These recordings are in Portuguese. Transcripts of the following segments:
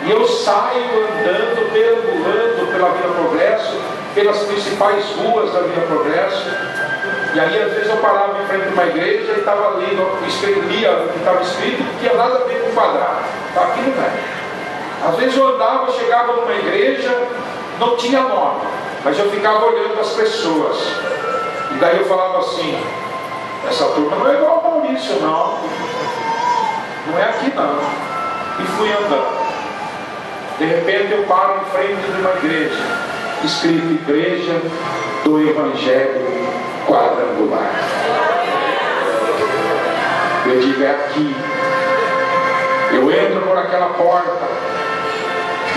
E eu saio andando, perambulando pela Vila Progresso, pelas principais ruas da Vila Progresso. E aí às vezes eu parava em frente de uma igreja e estava ali, lia o que estava escrito, não tinha nada a ver com o quadrado. Aqui não é. Às vezes eu andava, chegava numa igreja, não tinha nome, mas eu ficava olhando as pessoas. E daí eu falava assim, essa turma não é igual ao Maurício, não. Não é aqui não. E fui andando. De repente eu paro em frente de uma igreja, escrito Igreja do Evangelho Quadrangular. Eu digo, é aqui. Eu entro por aquela porta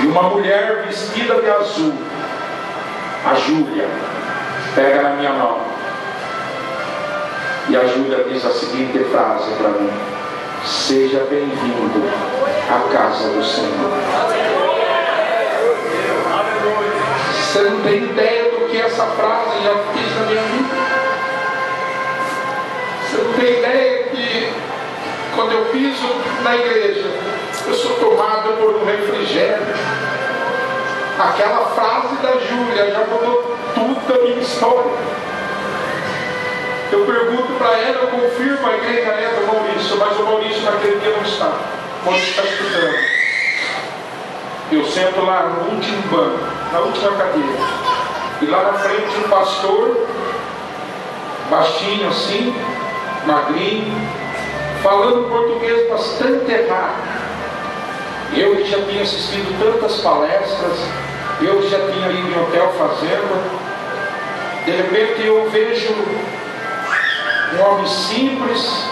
e uma mulher vestida de azul, a Júlia, pega na minha mão. E a Júlia diz a seguinte frase para mim: seja bem-vindo à casa do Senhor. Você não tem ideia do que essa frase já fez na minha vida. Você não tem ideia que quando eu piso na igreja, eu sou tomado por um refrigério. Aquela frase da Júlia já mudou tudo da minha história. Eu pergunto para ela, eu confirmo, a igreja é do Maurício, mas o Maurício naquele dia não está. O Maurício está estudando. Eu sento lá no último banco, na última cadeira. E lá na frente um pastor, baixinho assim, magrinho, falando português bastante errado. Eu que já tinha assistido tantas palestras, eu que já tinha ido em hotel fazenda, de repente eu vejo um homem simples,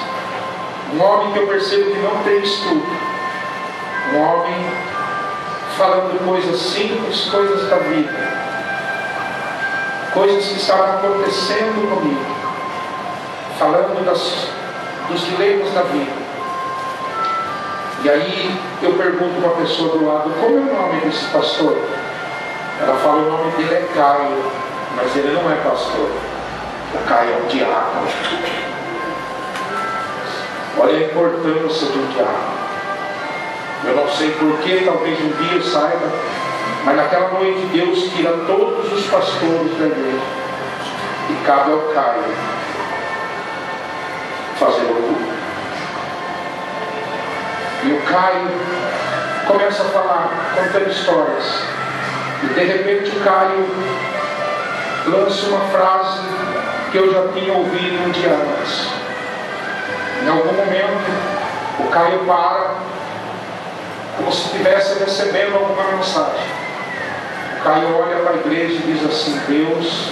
um homem que eu percebo que não tem estudo, um homem falando coisas simples, coisas da vida, coisas que estavam acontecendo comigo, falando dos dilemas da vida. E aí eu pergunto para a pessoa do lado, como é o nome desse pastor? Ela fala, o nome dele é Caio, mas ele não é pastor. O Caio é um diácono. Olha a importância de um diácono. Eu não sei porquê, talvez um dia eu saiba, mas naquela noite Deus tira todos os pastores da igreja e cabe ao Caio fazer o culto. E o Caio começa a falar, contando histórias, e de repente o Caio lança uma frase que eu já tinha ouvido um dia antes. Em algum momento o Caio para, como se estivesse recebendo alguma mensagem. O Caio olha para a igreja e diz assim, Deus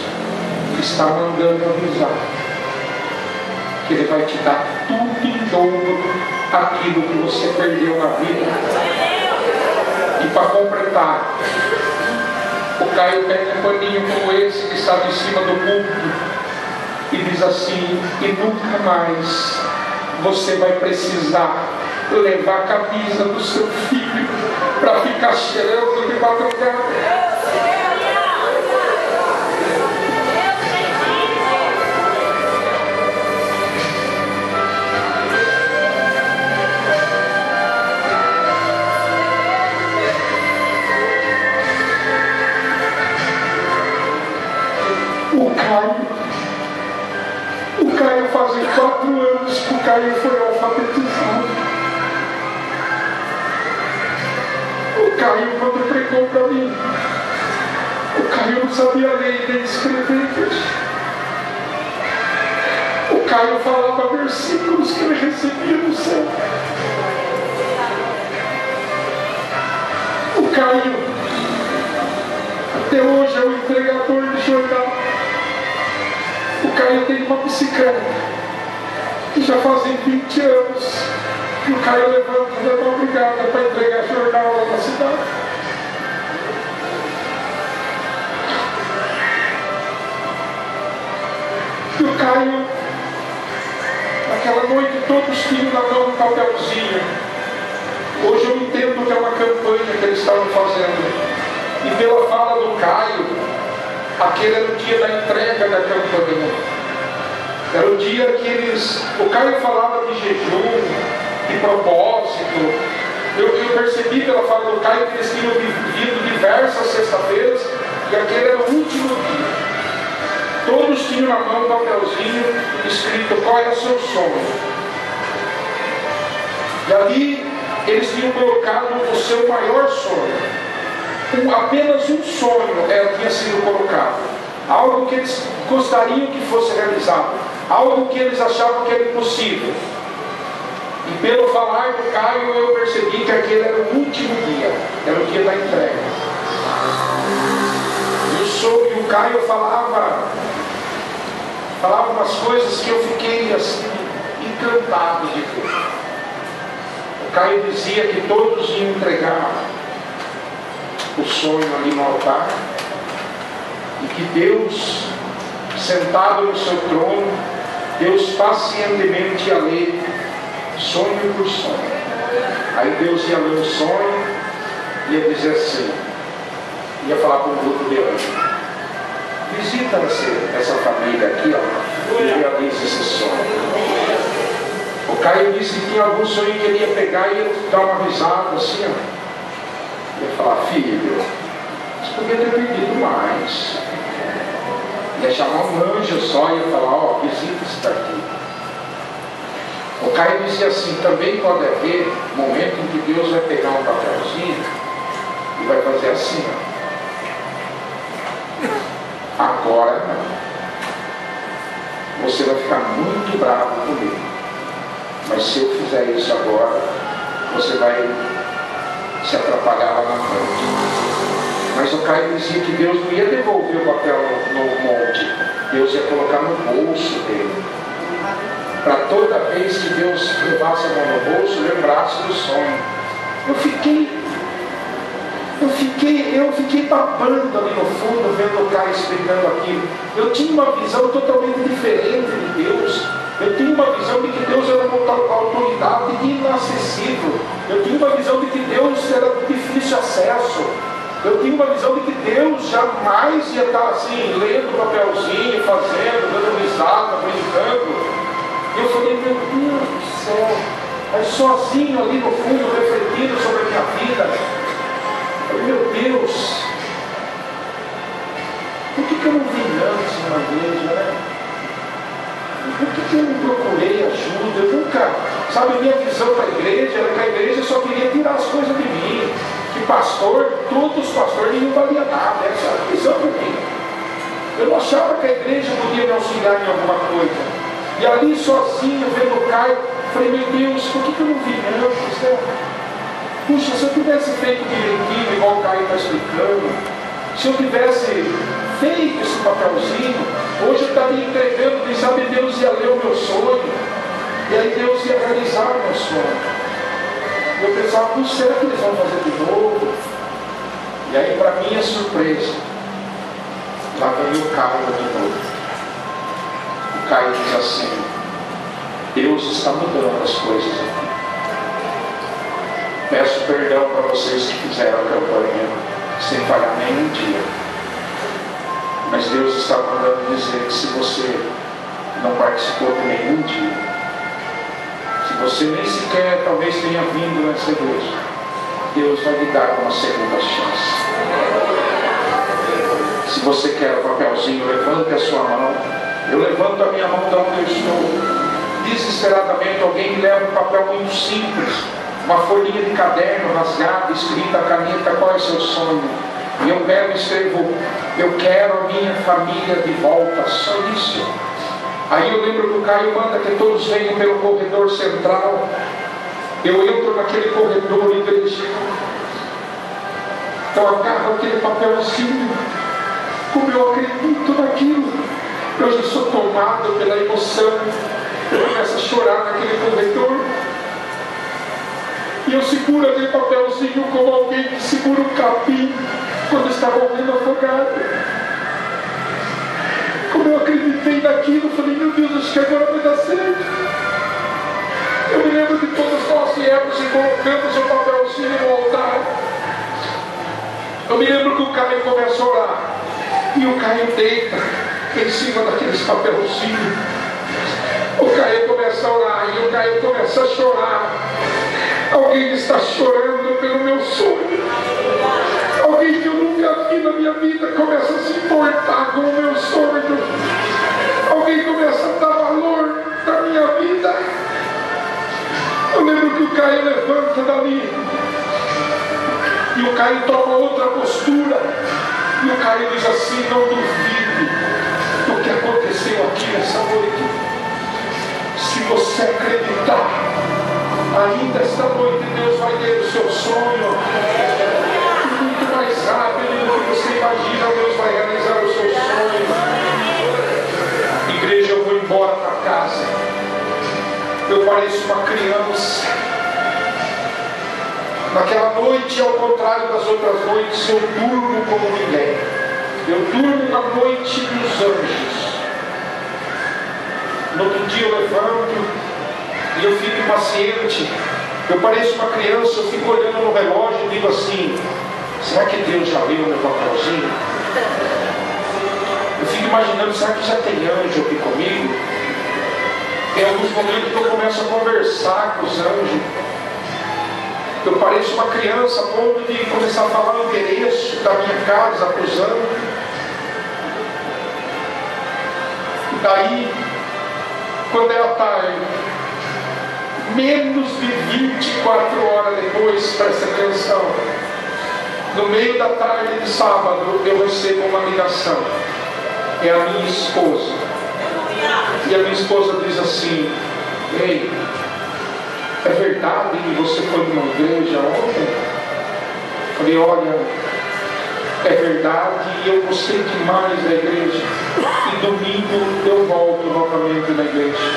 está mandando avisar que Ele vai te dar tudo em dobro aquilo que você perdeu na vida. E para completar, o Caio pega um paninho como esse que estava em cima do púlpito e diz assim, e nunca mais você vai precisar levar a camisa do seu filho para ficar cheirando de madrugada. O Caio fazem 4 anos que o Caio foi alfabetizado. O Caio, quando pregou para mim, o Caio não sabia ler nem escrever. O Caio falava versículos que ele recebia do céu. O Caio, até hoje, é o entregador de jornal. O Caio tem uma bicicleta que já fazem 20 anos que o Caio levanta da madrugada para entregar jornal lá na cidade. E o Caio, naquela noite, todos tinham na mão um papelzinho. Hoje eu entendo que é uma campanha que eles estavam fazendo. E pela fala do Caio, aquele era o dia da entrega da campanha. Era o dia que o Caio falava de jejum, de propósito. Eu percebi pela fala do Caio que tinham na mão um papelzinho escrito qual era o seu sonho. E ali eles tinham colocado o seu maior sonho. Apenas um sonho tinha sido colocado. Algo que eles gostariam que fosse realizado. Algo que eles achavam que era impossível. E pelo falar do Caio, eu percebi que aquele era o último dia. Era o dia da entrega. E o Caio falava umas coisas que eu fiquei assim, encantado de ver. O Caio dizia que todos iam entregar o sonho ali no altar. E que Deus, sentado no seu trono, Deus pacientemente ia ler sonho por sonho. Aí Deus ia ler o sonho, ia dizer assim, ia falar com o grupo de anjo: visita essa família aqui, ó, e realiza esse sonho. O Caio disse que tinha algum sonho que ele ia pegar e ia dar uma risada assim, ó. Ia falar: filho, você podia ter pedido mais. Ia chamar um anjo só e ia falar: ó, visita isso daqui. O Caio dizia assim: também pode haver momento em que Deus vai pegar um papelzinho e vai fazer assim, ó. Agora você vai ficar muito bravo comigo, mas se eu fizer isso agora, você vai se atrapalhar lá na frente. Mas o Caio dizia que Deus não ia devolver o papel no monte, Deus ia colocar no bolso dele, para toda vez que Deus levasse a mão no bolso, lembrasse do sonho. Eu fiquei babando ali no fundo, vendo o Caio explicando aquilo. Eu tinha uma visão totalmente diferente de Deus. Eu tinha uma visão de que Deus era uma autoridade inacessível. Eu tinha uma visão de que Deus era de difícil acesso. Eu tinha uma visão de que Deus jamais ia estar assim, lendo papelzinho, fazendo, dando risada, brincando. E eu falei: meu Deus do céu. Aí sozinho ali no fundo, refletindo sobre a minha vida, eu falei: meu Deus, por que eu não vim antes na igreja, né? Por que eu não procurei ajuda? Eu nunca, sabe, a minha visão para a igreja era que a igreja só queria tirar as coisas de mim. Que pastor, todos os pastores não valiam nada. Essa era a visão para mim. Eu não achava que a igreja podia me auxiliar em alguma coisa. E ali sozinho, vendo o Caio, falei: meu Deus, por que eu não vim antes, né? Puxa, se eu tivesse feito direitinho, igual o Caio está explicando, se eu tivesse feito esse papelzinho, hoje eu estaria entregando, quem sabe Deus ia ler o meu sonho, e aí Deus ia realizar o meu sonho. Eu pensava: não, será que eles vão fazer de novo? E aí, para minha surpresa, lá veio o Caio de novo. O Caio diz assim: Deus está mudando as coisas aqui. Peço perdão para vocês que fizeram a campanha sem falhar nenhum dia. Mas Deus está mandando dizer que se você não participou de nenhum dia, se você nem sequer talvez tenha vindo nessa igreja, Deus vai lhe dar uma segunda chance. Se você quer o papelzinho, levante a sua mão. Eu levanto a minha mão de onde eu estou. Desesperadamente alguém me leva um papel muito simples, uma folhinha de caderno rasgada, escrita a caneta: qual é o seu sonho? E eu pego e escrevo: eu quero a minha família de volta. Só isso. Aí eu lembro que o Caio manda que todos venham pelo corredor central. Eu entro naquele corredor, igreja. Eu agarro aquele papelzinho. Como eu acredito naquilo, eu já sou tomado pela emoção. Eu começo a chorar naquele corredor. E eu seguro aquele papelzinho como alguém que segura um capim quando está morrendo afogado. Como eu acreditei naquilo, falei: meu Deus, acho que agora vai dar certo. Eu me lembro de todos nós viemos e colocamos o papelzinho no altar. Eu me lembro que o Caio começa a orar, e o Caio deita em cima daqueles papelzinhos. O Caio começa a orar, e o Caio começa a chorar. Alguém está chorando pelo meu sonho. Alguém que eu nunca vi na minha vida começa a se importar com o meu sonho. Porque o Caio levanta dali. E o Caio toma outra postura. E o Caio diz assim: não duvide do que aconteceu aqui nessa noite. Se você acreditar, ainda esta noite Deus vai ter o seu sonho. E muito mais rápido do que você imagina, Deus vai realizar o seu sonho. Igreja, eu vou embora para casa. Eu pareço uma criança. Naquela noite, ao contrário das outras noites, eu durmo como ninguém. Eu durmo na noite dos anjos. No outro dia eu levanto e eu fico impaciente. Eu pareço uma criança, eu fico olhando no relógio e digo assim: será que Deus já leu o meu papelzinho? Eu fico imaginando, será que já tem anjo aqui comigo? Tem alguns momentos que eu começo a conversar com os anjos. Eu pareço uma criança a ponto de começar a falar o endereço da minha casa para os anjos. E daí, quando é a tarde, menos de 24 horas depois, presta atenção, no meio da tarde de sábado, eu recebo uma ligação. É a minha esposa. E a minha esposa diz assim: ei, é verdade que você foi numa igreja ontem? Eu falei: olha, é verdade, e eu gostei demais da igreja. E domingo eu volto novamente na igreja.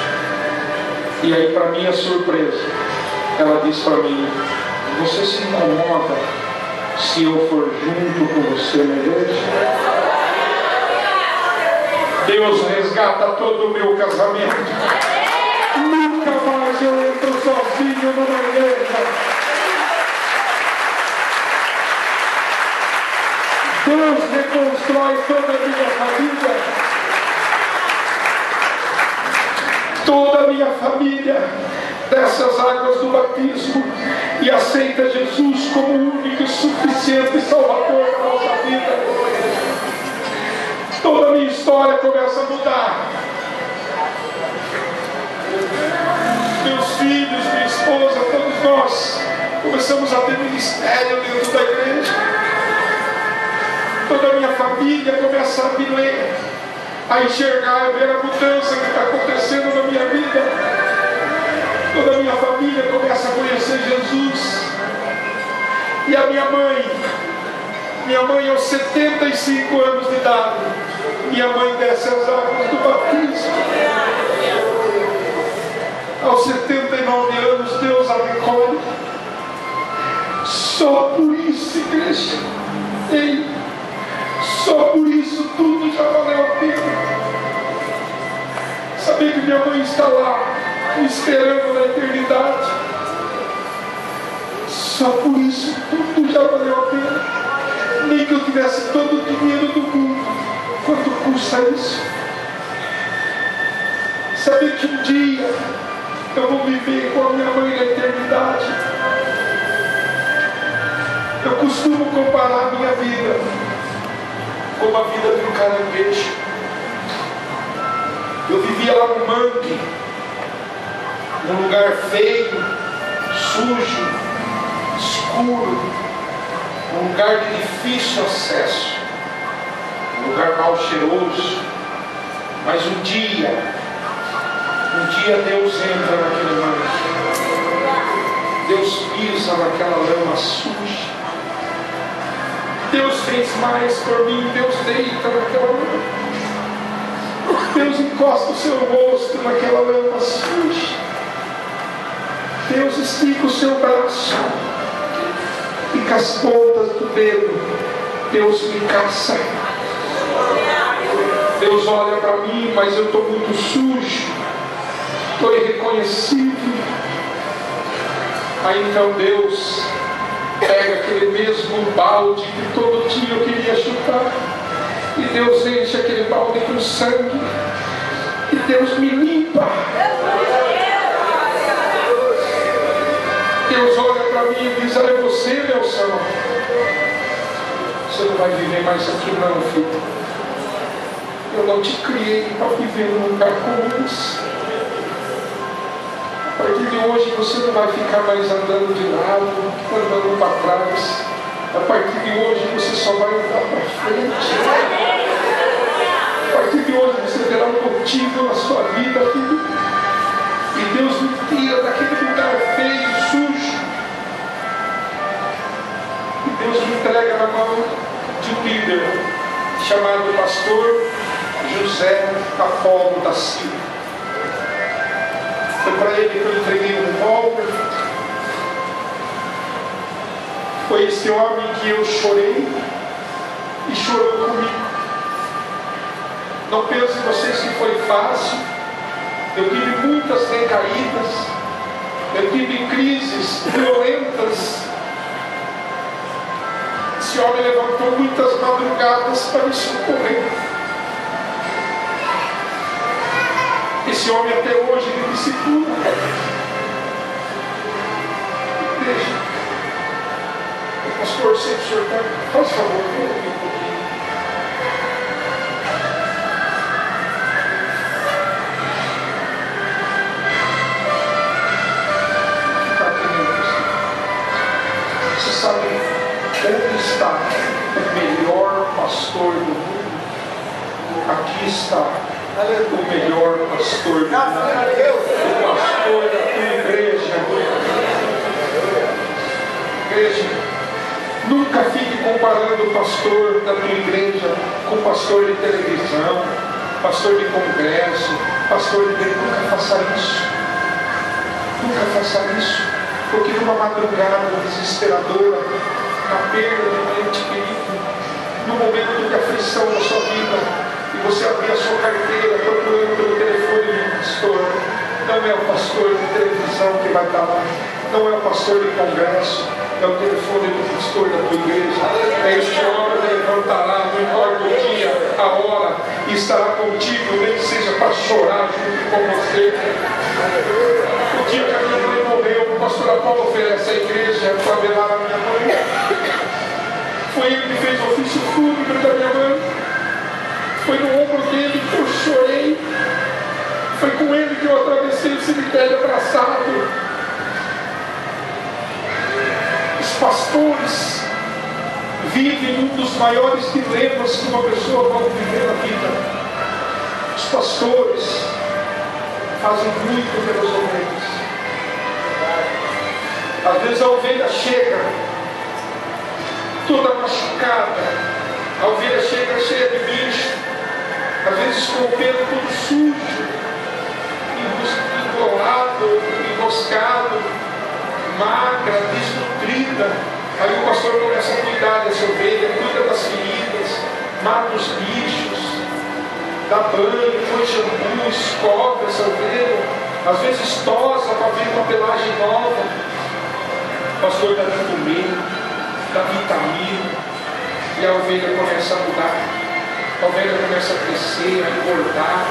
E aí, para minha surpresa, ela diz para mim: você se incomoda se eu for junto com você na igreja? Deus resgata todo o meu casamento. Nunca mais eu entro sozinho numa igreja. Deus reconstrói toda a minha família. Toda a minha família dessas águas do batismo e aceita Jesus como o único e suficiente Salvador da nossa vida. Toda a minha história começa a mudar. Meus filhos, minha esposa, todos nós começamos a ter ministério dentro da igreja. Toda a minha família começa a me ler, a enxergar, a ver a mudança que está acontecendo na minha vida. Toda a minha família começa a conhecer Jesus. E a minha mãe aos 75 anos de idade, minha mãe desce as águas do batismo. Aos 79 anos, Deus a recolhe. Só por isso, igreja, ei, só por isso tudo já valeu a pena. Saber que minha mãe está lá, me esperando na eternidade, só por isso tudo já valeu a pena. Nem que eu tivesse todo o dinheiro do mundo, quanto custa isso? Saber que um dia eu vou viver com a minha mãe na eternidade. Eu costumo comparar a minha vida com a vida de um caranguejo. Eu vivia lá no mangue, num lugar feio, sujo, escuro, um lugar de difícil acesso, um lugar mal cheiroso. Mas um dia Deus entra naquele mangue. Deus pisa naquela lama suja. Deus fez mais por mim. Deus deita naquela lama. Deus encosta o seu rosto naquela lama suja. Deus estica o seu braço e com as pontas do dedo Deus me caça. Deus olha para mim, mas eu estou muito sujo, estou irreconhecível. Aí então Deus pega aquele mesmo balde que todo dia eu queria chutar, e Deus enche aquele balde com sangue, e Deus me limpa. Deus olha para mim e diz: olha, você, Nelson, você não vai viver mais aqui não, filho. Eu não te criei para viver num lugar como esse. partir de hoje você não vai ficar mais andando de lado, andando para trás. A partir de hoje você só vai andar para frente. A partir de hoje você terá um motivo na sua vida, filho. E Deus me tira daquele lugar feio, sujo. E Deus me entrega na mão de um líder chamado pastor José Apolo da Silva. Foi para ele que eu entreguei um revólver. Foi esse homem que eu chorei e chorou comigo. Não pensem vocês que foi fácil. Eu tive muitas recaídas. Eu tive crises violentas. Esse homem levantou muitas madrugadas para me socorrer. Esse homem até hoje me discipula. Igreja, pastor, sempre o senhor faz favor, vem aqui um pouquinho. Fica aqui mesmo. Você sabe onde está o melhor pastor do mundo? Aqui está o melhor pastor do mundo. O pastor da tua igreja. Igreja, nunca fique comparando o pastor da tua igreja com pastor de televisão, pastor de congresso, pastor de igreja. Nunca faça isso. Nunca faça isso. Porque numa madrugada desesperadora, na perda de um ente querido, no momento de aflição da sua vida, e você abrir a sua carteira procurando pelo telefone de um pastor, não é o pastor de televisão que vai estar lá, não é o pastor de congresso, é o telefone do pastor da tua igreja. É este homem que levantará, não importa o dia, a hora, e estará contigo, nem que seja para chorar junto com você. O dia que a minha mãe morreu, o pastor Apolo oferece à igreja para velar a minha mãe. Foi ele que fez o ofício fúnebre da minha mãe. Foi no ombro dele que eu chorei. Foi com ele que eu atravessei o cemitério abraçado. Os pastores vivem um dos maiores dilemas que uma pessoa pode viver na vida. Os pastores fazem muito pelas ovelhas. Às vezes a ovelha chega toda machucada, a ovelha chega cheia de bicho, às vezes com o pelo todo sujo, enrolado, emboscado, magra, desnutrida. Aí o pastor começa a cuidar dessa ovelha, cuida das feridas, mata os bichos, dá banho, põe shampoo, escova essa ovelha, às vezes tosa para vir uma pelagem nova. O pastor dá de comer, dá vitamina, e a ovelha começa a mudar, a ovelha começa a crescer, a engordar,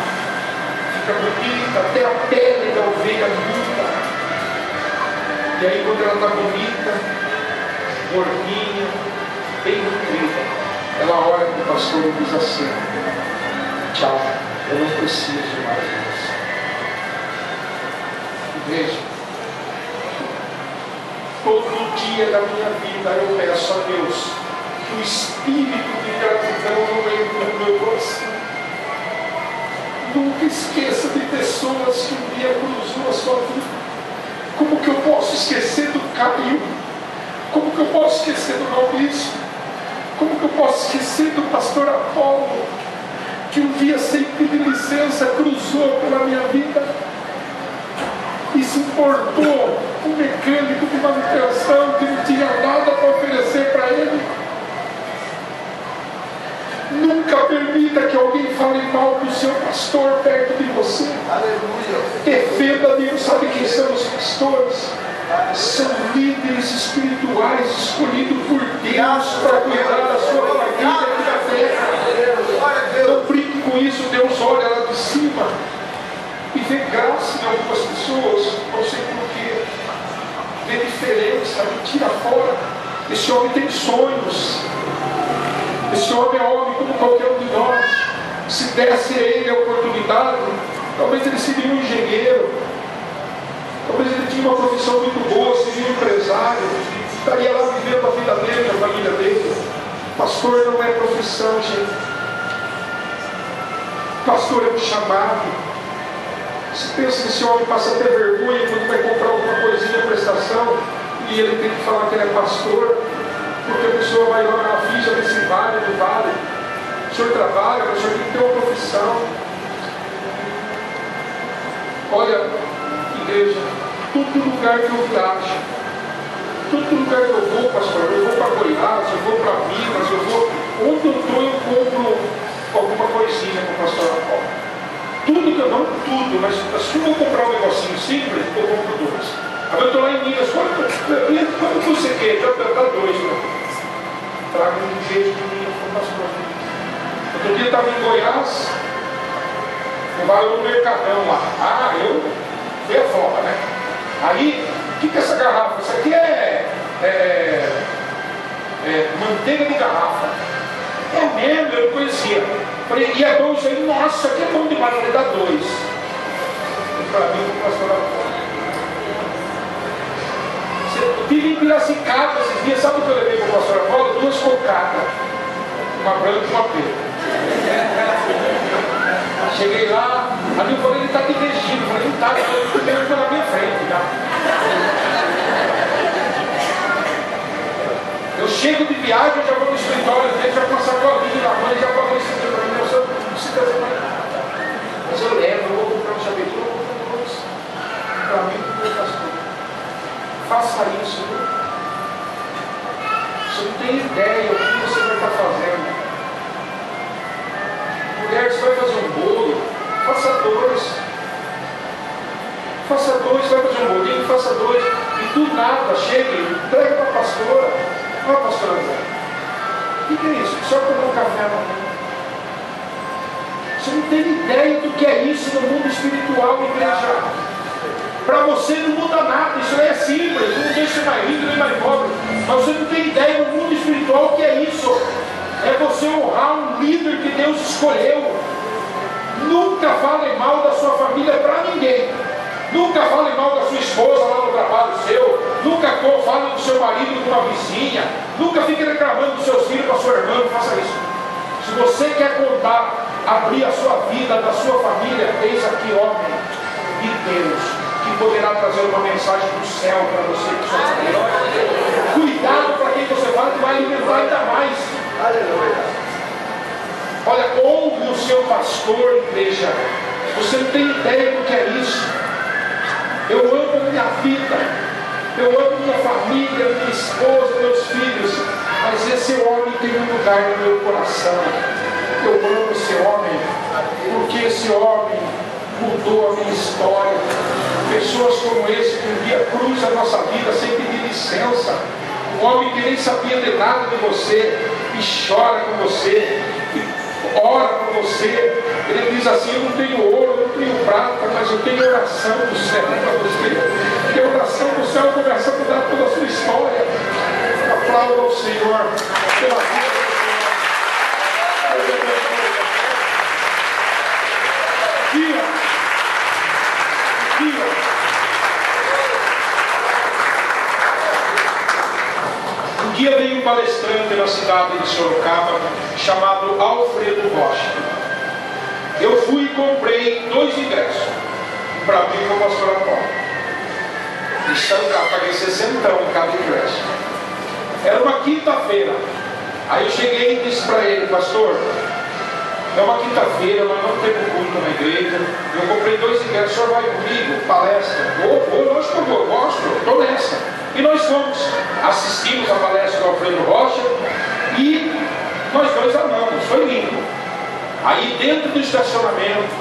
fica bonita, até a pele da ovelha muda. E aí quando ela está bonita, gordinha, bem nutrida, ela olha para o pastor e diz assim: tchau, eu não preciso mais disso. Igreja, todo dia da minha vida eu peço a Deus que o espírito de gratidão não entre no meu coração. Nunca esqueça de pessoas que um dia cruzou a sua vida. Como que eu posso esquecer do Caio? Como que eu posso esquecer do Maurício? Como que eu posso esquecer do pastor Apolo, que um dia sem pedir licença cruzou pela minha vida e se importou com um mecânico de manutenção que não tinha nada para oferecer para ele? Nunca permita que alguém fale mal do seu pastor perto de você. Aleluia. Defenda Deus. Sabe quem são os pastores? São líderes espirituais escolhidos por Deus para cuidar da sua família aqui na terra. Não brinque com isso. Deus olha lá de cima e vê graça em algumas pessoas, não sei porquê, vê diferença, me tira fora. Esse homem tem sonhos. Esse homem é homem como qualquer um de nós. Se desse a ele a oportunidade, talvez ele seria um engenheiro, Talvez ele tinha uma profissão muito boa, seria um empresário, estaria lá vivendo a vida dele, a família dele. Pastor não é profissão, gente. Pastor é um chamado. Você pensa que esse homem passa até vergonha quando vai comprar alguma coisinha, prestação, e ele tem que falar que ele é pastor, porque a pessoa vai lá na ficha, vê se vale ou não vale. O senhor trabalha, o senhor tem que ter uma profissão. Olha, igreja, todo lugar que eu viajo, todo lugar que eu vou, pastor, eu vou para Goiás, eu vou para Minas, eu vou, onde eu estou eu compro alguma coisinha com o pastor Apolo. Tudo que eu não, tudo, mas se eu vou comprar um negocinho simples, eu compro dois. Agora eu estou lá em Minas, quanto você quer? Dá dois, né? Traga um queijo de Minas para o pastor. Outro dia eu estava em Goiás, eu vou no Mercadão lá. Eu fui a foto, né? Aí, o que é essa garrafa? Isso aqui é manteiga de garrafa. É mesmo, eu não conhecia. Falei, e é bom isso aí? Nossa, que é bom demais. Falei, dá dois. E para mim, o pastor Apolo. Eu tive em Piracicaba esses dias, sabe o que eu levei para o pastor Apolo? 2 cocadas. Uma branca e uma preta. Cheguei lá, ali eu falei, ele está divergindo. Eu falei, não está, ele está na minha frente, tá? Eu chego de viagem, eu já vou no escritório dele, já com a sacolinha na mão, já falou isso aqui para mim, eu não preciso fazer mais nada. Mas eu levo, eu vou comprar um chaveiro, eu vou comprar um doce. Para mim, meu pastor. Faça isso, viu? Você não tem ideia o que você vai estar fazendo. Mulher, você vai fazer um bolo, faça 2. Faça 2, vai fazer um bolinho, faça 2. E do nada, chegue, entrega para a pastora. Olha, pastor André, o que é isso? Só tomar um café na manhã. Você não tem ideia do que é isso no mundo espiritual, igreja. Para você não muda nada, isso aí é simples, não deixa mais rico nem mais pobre. Mas você não tem ideia no mundo espiritual o que é isso. É você honrar um líder que Deus escolheu. Nunca fale mal da sua família para ninguém. Nunca fale mal da sua esposa lá no trabalho seu. Nunca fale do seu marido com uma vizinha. Nunca fique reclamando dos seus filhos para sua irmã. Não faça isso. Se você quer contar, abrir a sua vida, da sua família, eis aqui, homem de Deus, que poderá trazer uma mensagem do céu para você e sua família. Cuidado para quem você fala, que vai alimentar ainda mais. Aleluia. Olha, honre o seu pastor, igreja. Você não tem ideia do que é isso. Eu amo minha vida, eu amo minha família, minha esposa, meus filhos, mas esse homem tem um lugar no meu coração. Eu amo esse homem, porque esse homem mudou a minha história. Pessoas como esse que um dia cruzam a nossa vida sem pedir licença. Um homem que nem sabia de nada de você e chora com você, e ora por você. Ele diz assim, eu não tenho ouro, eu não tenho prata, mas eu tenho oração do céu para você. Porque a oração do céu começa a mudar toda a sua história. Aplauda ao Senhor pela vida. Um dia veio um palestrante na cidade de Sorocaba chamado Alfredo Rocha. Eu fui e comprei 2 ingressos para mim e para o pastor Apolo. Paguei 60 em cada ingresso. Era uma quinta-feira. Aí eu cheguei e disse para ele, pastor, é uma quinta-feira, nós não temos culto na igreja. Eu comprei 2 ingressos, o senhor vai comigo, palestra? Vou, lógico que eu vou, gosto, estou nessa. E nós fomos, assistimos a palestra do Alfredo Rocha e nós 2 amamos, foi lindo. Aí dentro do estacionamento,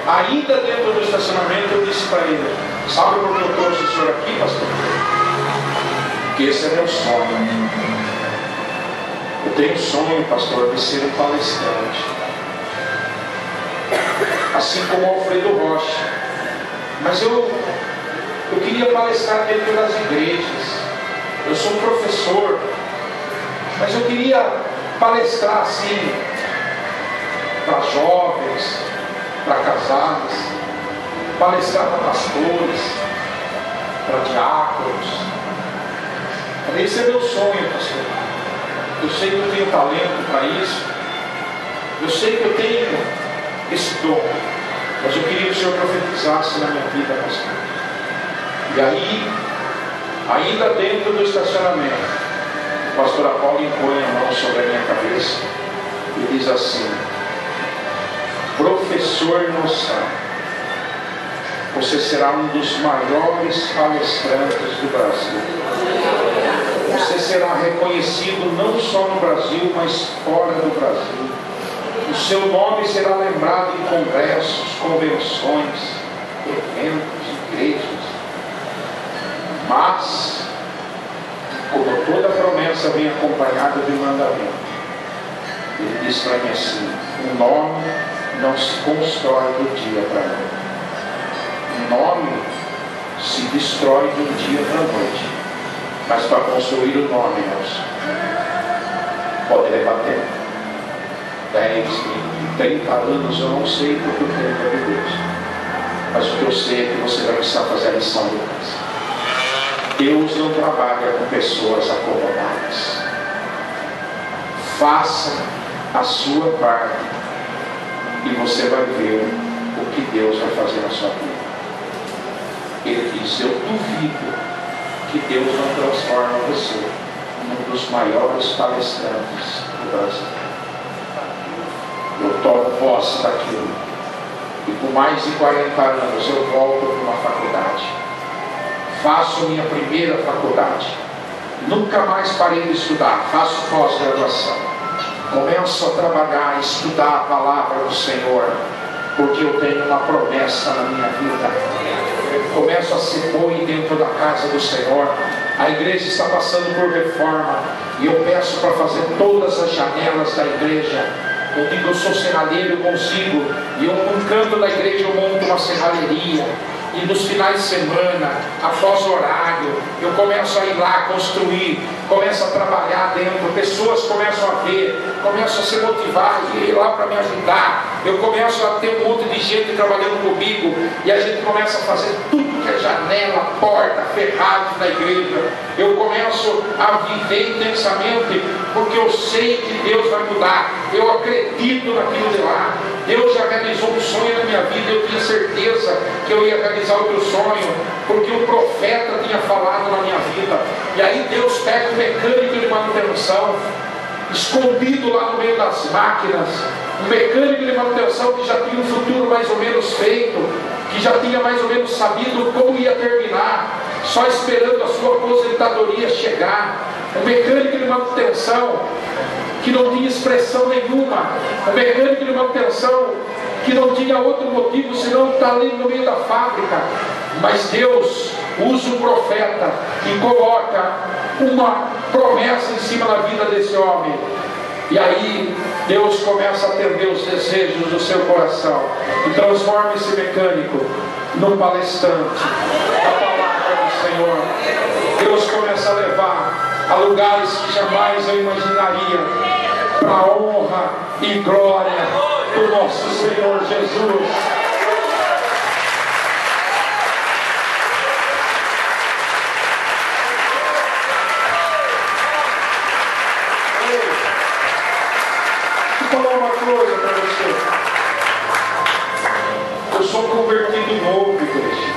ainda dentro do estacionamento, eu disse para ele, sabe por que eu trouxe o senhor aqui, pastor? Porque esse é meu sonho. Eu tenho sonho, pastor, de ser um palestrante. Assim como o Alfredo Rocha. Mas eu queria palestrar dentro das igrejas. Eu sou um professor. Mas eu queria palestrar assim, para jovens, para casados, palestrar para pastores, para diáconos. Esse é meu sonho, pastor. Eu sei que eu tenho talento para isso. Eu sei que eu tenho esse dom. Mas eu queria que o Senhor profetizasse na minha vida, pastor. E aí, ainda dentro do estacionamento, a pastora Paula impõe a mão sobre a minha cabeça e diz assim: professor Noção, você será um dos maiores palestrantes do Brasil. Você será reconhecido não só no Brasil, mas fora do Brasil. O seu nome será lembrado em congressos, convenções, eventos, igrejas. Mas, como toda promessa vem acompanhada de mandamento, ele diz para mim assim: um nome não se constrói do dia para a noite. Um nome se destrói de um dia para a noite. Mas para construir o nome, Nelson, pode levar tempo. 10, 20, 30 anos, eu não sei porque o tempo é de Deus. Mas o que eu sei é que você vai precisar fazer a lição de casa. Deus não trabalha com pessoas acomodadas. Faça a sua parte e você vai ver o que Deus vai fazer na sua vida. Ele diz: eu duvido que Deus não transforma você num dos maiores palestrantes do Brasil. Eu tomo posse daquilo. E por mais de 40 anos eu volto para uma faculdade. Faço minha primeira faculdade. Nunca mais parei de estudar. Faço pós-graduação. Começo a trabalhar, a estudar a palavra do Senhor, porque eu tenho uma promessa na minha vida. Eu começo a ser boi dentro da casa do Senhor. A igreja está passando por reforma e eu peço para fazer todas as janelas da igreja. Eu digo: eu sou serralheiro, eu consigo. E eu, num canto da igreja, eu monto uma serralheria. E nos finais de semana, após o horário, eu começo a ir lá construir, começo a trabalhar dentro. Pessoas começam a ver, começam a se motivar e ir lá para me ajudar. Eu começo a ter um monte de gente trabalhando comigo e a gente começa a fazer tudo que é janela, porta, ferragem da igreja. Eu começo a viver intensamente porque eu sei que Deus vai mudar. Eu acredito naquilo de lá. Deus já realizou um sonho na minha vida. Eu tinha certeza que eu ia realizar outro sonho, porque o profeta tinha falado na minha vida. E aí Deus pega um mecânico de manutenção, escondido lá no meio das máquinas, um mecânico de manutenção que já tinha um futuro mais ou menos feito, que já tinha mais ou menos sabido como ia terminar, só esperando a sua aposentadoria chegar. Um mecânico de manutenção que não tinha expressão nenhuma, um mecânico de manutenção que não tinha outro motivo senão estar ali no meio da fábrica. Mas Deus usa o profeta e coloca uma promessa em cima da vida desse homem. E aí Deus começa a atender os desejos do seu coração e transforma esse mecânico num palestrante da palavra do Senhor. Deus começa a levar a lugares que jamais eu imaginaria, para a honra e glória do nosso Senhor Jesus. Vou falar uma coisa para você. Eu sou um convertido novo, igreja.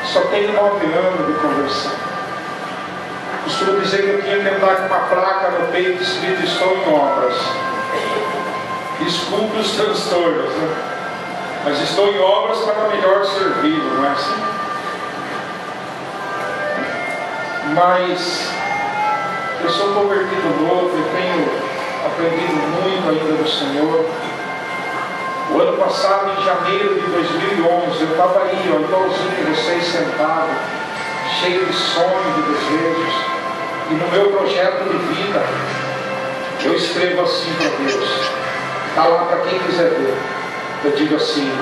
Só tenho 9 anos de conversão. Costumo dizer que eu tinha que andar com uma placa no peito escrito: estou em obras. Desculpe os transtornos, né? Mas estou em obras para melhor servir, não é assim? Mas eu sou convertido novo, eu tenho aprendido muito ainda do Senhor. O ano passado, em janeiro de 2011, eu estava aí, igualzinho vocês, sentado, cheio de sonhos, de desejos. E no meu projeto de vida, eu escrevo assim para Deus. Está lá para quem quiser ver. Eu digo assim: